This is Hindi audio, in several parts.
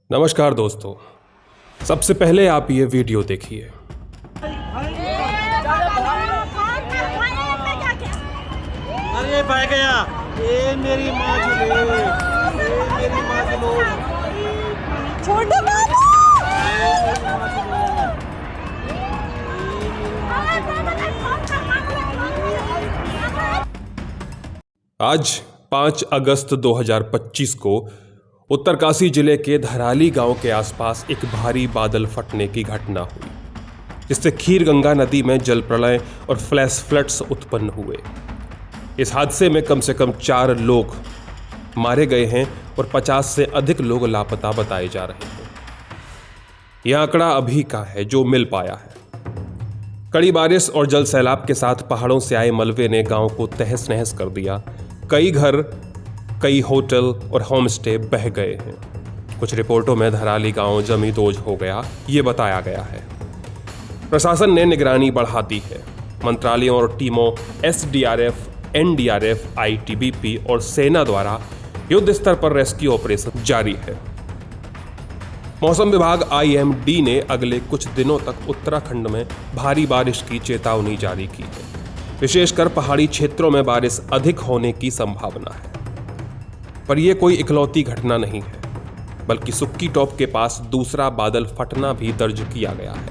नमस्कार दोस्तों, सबसे पहले आप ये वीडियो देखिए। अरे भाग गया ये मेरी माँ मेरी माँ छोटे बाबू आज 5 अगस्त 2025 को उत्तरकाशी जिले के धराली गांव के आसपास एक भारी बादल फटने की घटना हुई, जिससे खीरगंगा नदी में जल प्रलय और फ्लैश फ्लड्स उत्पन्न हुए। इस हादसे में कम से कम 4 लोग मारे गए हैं और 50 से अधिक लोग लापता बताए जा रहे हैं। यह आंकड़ा अभी का है जो मिल पाया है। कड़ी बारिश और जल सैलाब के साथ पहाड़ों से आए मलबे ने गांव को तहस नहस कर दिया। कई घर, कई होटल और होम स्टे बह गए हैं। कुछ रिपोर्टों में धराली गांव जमींदोज हो गया, ये बताया गया है। प्रशासन ने निगरानी बढ़ा दी है। मंत्रालयों और टीमों एसडीआरएफ, एनडीआरएफ, आईटीबीपी और सेना द्वारा युद्ध स्तर पर रेस्क्यू ऑपरेशन जारी है। मौसम विभाग आईएमडी ने अगले कुछ दिनों तक उत्तराखंड में भारी बारिश की चेतावनी जारी की है। विशेषकर पहाड़ी क्षेत्रों में बारिश अधिक होने की संभावना है। पर यह कोई इकलौती घटना नहीं है, बल्कि सुक्की टॉप के पास दूसरा बादल फटना भी दर्ज किया गया है,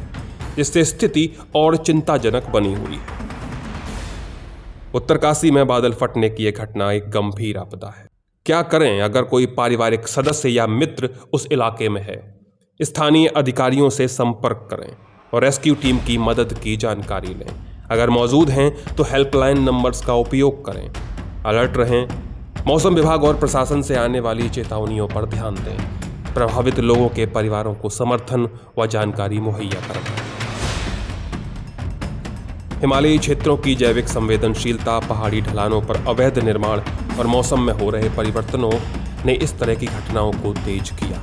जिससे स्थिति और चिंताजनक बनी हुई है। उत्तरकाशी में बादल फटने की यह घटना एक गंभीर आपदा है। क्या करें अगर कोई पारिवारिक सदस्य या मित्र उस इलाके में है? स्थानीय अधिकारियों से संपर्क करें और रेस्क्यू टीम की मदद की जानकारी लें। अगर मौजूद हैं तो हेल्पलाइन नंबर्स का उपयोग करें। अलर्ट रहें। मौसम विभाग और प्रशासन से आने वाली चेतावनियों पर ध्यान दें। प्रभावित लोगों के परिवारों को समर्थन व जानकारी मुहैया करवाएं। हिमालयी क्षेत्रों की जैविक संवेदनशीलता, पहाड़ी ढलानों पर अवैध निर्माण और मौसम में हो रहे परिवर्तनों ने इस तरह की घटनाओं को तेज किया।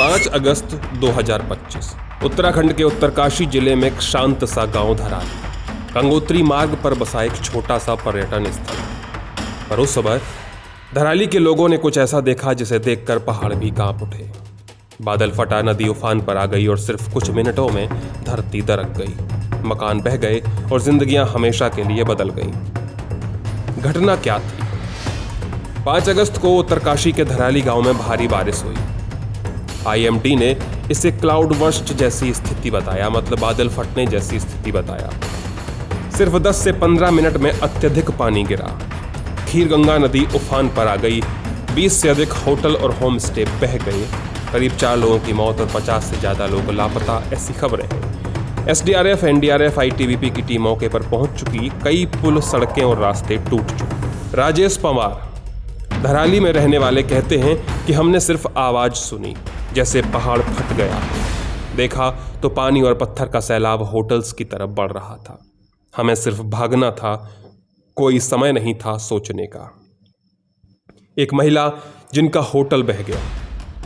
5 अगस्त 2025 उत्तराखंड के उत्तरकाशी जिले में एक शांत सा गांव धराली गंगोत्री मार्ग पर बसा एक छोटा सा पर्यटन स्थल। पर उस समय धराली के लोगों ने कुछ ऐसा देखा जिसे देखकर पहाड़ भी कांप उठे। बादल फटा, नदी उफान पर आ गई और सिर्फ कुछ मिनटों में धरती दरक गई। मकान बह गए और जिंदगियां हमेशा के लिए बदल गईं। घटना क्या थी? 5 अगस्त को उत्तरकाशी के धराली गांव में भारी बारिश हुई। आईएमडी ने इसे क्लाउड बर्स्ट जैसी स्थिति बताया, मतलब बादल फटने जैसी स्थिति बताया। सिर्फ 10 से 15 मिनट में अत्यधिक पानी गिरा। खीरगंगा नदी उफान पर आ गई। 20 से अधिक होटल और होम स्टे बह गए। करीब 4 लोगों की मौत और 50 से ज्यादा लोग लापता, ऐसी खबरें हैं। एसडीआरएफ, एनडीआरएफ, आईटीबीपी की टीम मौके पर पहुंच चुकी। कई पुल, सड़कें और रास्ते टूट चुके। राजेश पवार धराली में रहने वाले कहते हैं कि हमने सिर्फ आवाज सुनी, जैसे पहाड़ फट गया। देखा तो पानी और पत्थर का सैलाब होटल्स की तरफ बढ़ रहा था। हमें सिर्फ भागना था, कोई समय नहीं था सोचने का। एक महिला जिनका होटल बह गया,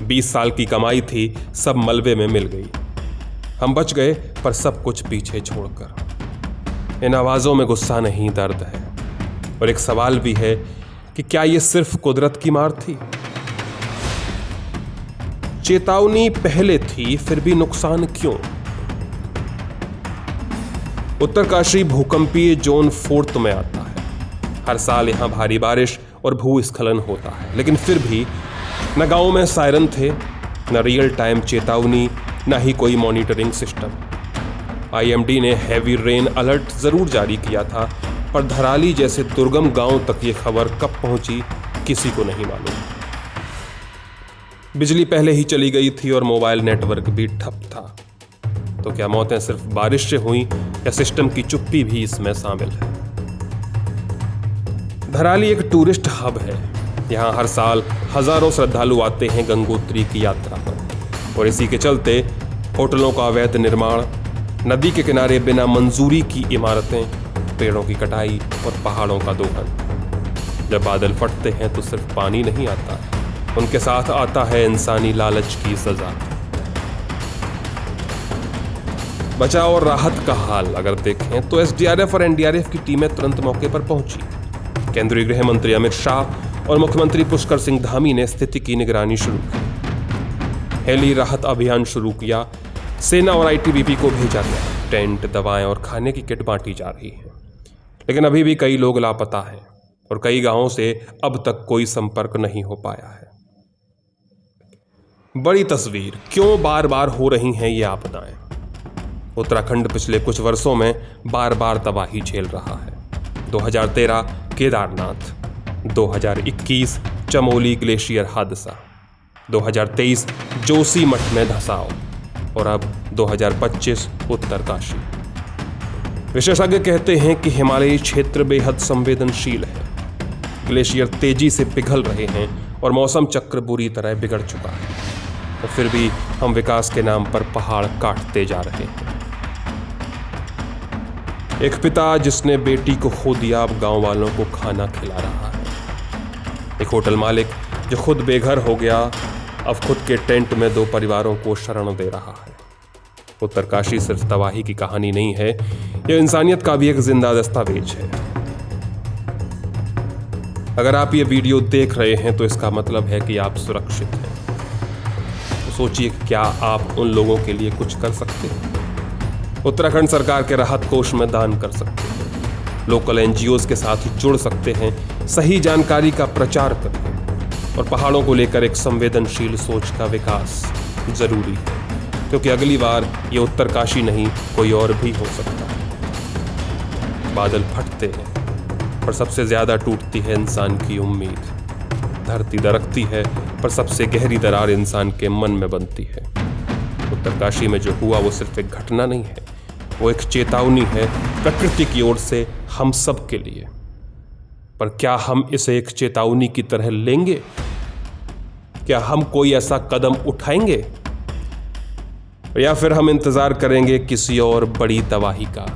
20 साल की कमाई थी, सब मलबे में मिल गई। हम बच गए, पर सब कुछ पीछे छोड़कर। इन आवाजों में गुस्सा नहीं, दर्द है। और एक सवाल भी है कि क्या यह सिर्फ कुदरत की मार थी? चेतावनी पहले थी, फिर भी नुकसान क्यों? उत्तरकाशी भूकंपीय जोन 4 में आता है। हर साल यहां भारी बारिश और भूस्खलन होता है, लेकिन फिर भी न गांव में सायरन थे, न रियल टाइम चेतावनी, न ही कोई मॉनिटरिंग सिस्टम। आईएमडी ने हैवी रेन अलर्ट जरूर जारी किया था, पर धराली जैसे दुर्गम गांव तक ये खबर कब पहुंची, किसी को नहीं मालूम। बिजली पहले ही चली गई थी और मोबाइल नेटवर्क भी ठप था। तो क्या मौतें सिर्फ बारिश से हुई या सिस्टम की चुप्पी भी इसमें शामिल है? धराली एक टूरिस्ट हब है। यहाँ हर साल हजारों श्रद्धालु आते हैं गंगोत्री की यात्रा पर, और इसी के चलते होटलों का अवैध निर्माण, नदी के किनारे बिना मंजूरी की इमारतें, पेड़ों की कटाई और पहाड़ों का दोहन। जब बादल फटते हैं तो सिर्फ पानी नहीं आता, उनके साथ आता है इंसानी लालच की सजा। बचाव और राहत का हाल अगर देखें तो एसडीआरएफ और एनडीआरएफ की टीमें तुरंत मौके पर पहुंची। केंद्रीय गृह मंत्री अमित शाह और मुख्यमंत्री पुष्कर सिंह धामी ने स्थिति की निगरानी शुरू की। हेली राहत अभियान शुरू किया। सेना और आईटीबीपी को भेजा गया। टेंट, दवाएं और खाने की किट बांटी जा रही है। लेकिन अभी भी कई लोग लापता हैं और कई गांवों से अब तक कोई संपर्क नहीं हो पाया है। बड़ी तस्वीर, क्यों बार बार हो रही हैं ये आपदाएं? उत्तराखंड पिछले कुछ वर्षों में बार बार तबाही झेल रहा है। 2013 केदारनाथ, 2021 चमोली ग्लेशियर हादसा, 2023 जोशीमठ में धंसाव और अब 2025 उत्तरकाशी। विशेषज्ञ कहते हैं कि हिमालयी क्षेत्र बेहद संवेदनशील है। ग्लेशियर तेजी से पिघल रहे हैं और मौसम चक्र बुरी तरह बिगड़ चुका है। और फिर भी हम विकास के नाम पर पहाड़ काटते जा रहे हैं। एक पिता जिसने बेटी को खो दिया अब गांव वालों को खाना खिला रहा है। एक होटल मालिक जो खुद बेघर हो गया अब खुद के टेंट में 2 परिवारों को शरण दे रहा है। उत्तरकाशी सिर्फ तबाही की कहानी नहीं है, यह इंसानियत का भी एक जिंदा दस्तावेज है। अगर आप ये वीडियो देख रहे हैं तो इसका मतलब है कि आप सुरक्षित हैं। तो सोचिए क्या आप उन लोगों के लिए कुछ कर सकते हैं? उत्तराखंड सरकार के राहत कोष में दान कर सकते हैं, लोकल एनजीओज के साथ जुड़ सकते हैं, सही जानकारी का प्रचार करें और पहाड़ों को लेकर एक संवेदनशील सोच का विकास जरूरी है, क्योंकि अगली बार ये उत्तरकाशी नहीं कोई और भी हो सकता है। बादल फटते हैं पर सबसे ज्यादा टूटती है इंसान की उम्मीद। धरती दरकती है पर सबसे गहरी दरार इंसान के मन में बनती है। उत्तरकाशी में जो हुआ वो सिर्फ एक घटना नहीं है, वो एक चेतावनी है प्रकृति की ओर से हम सब के लिए। पर क्या हम इसे एक चेतावनी की तरह लेंगे? क्या हम कोई ऐसा कदम उठाएंगे या फिर हम इंतजार करेंगे किसी और बड़ी तबाही का?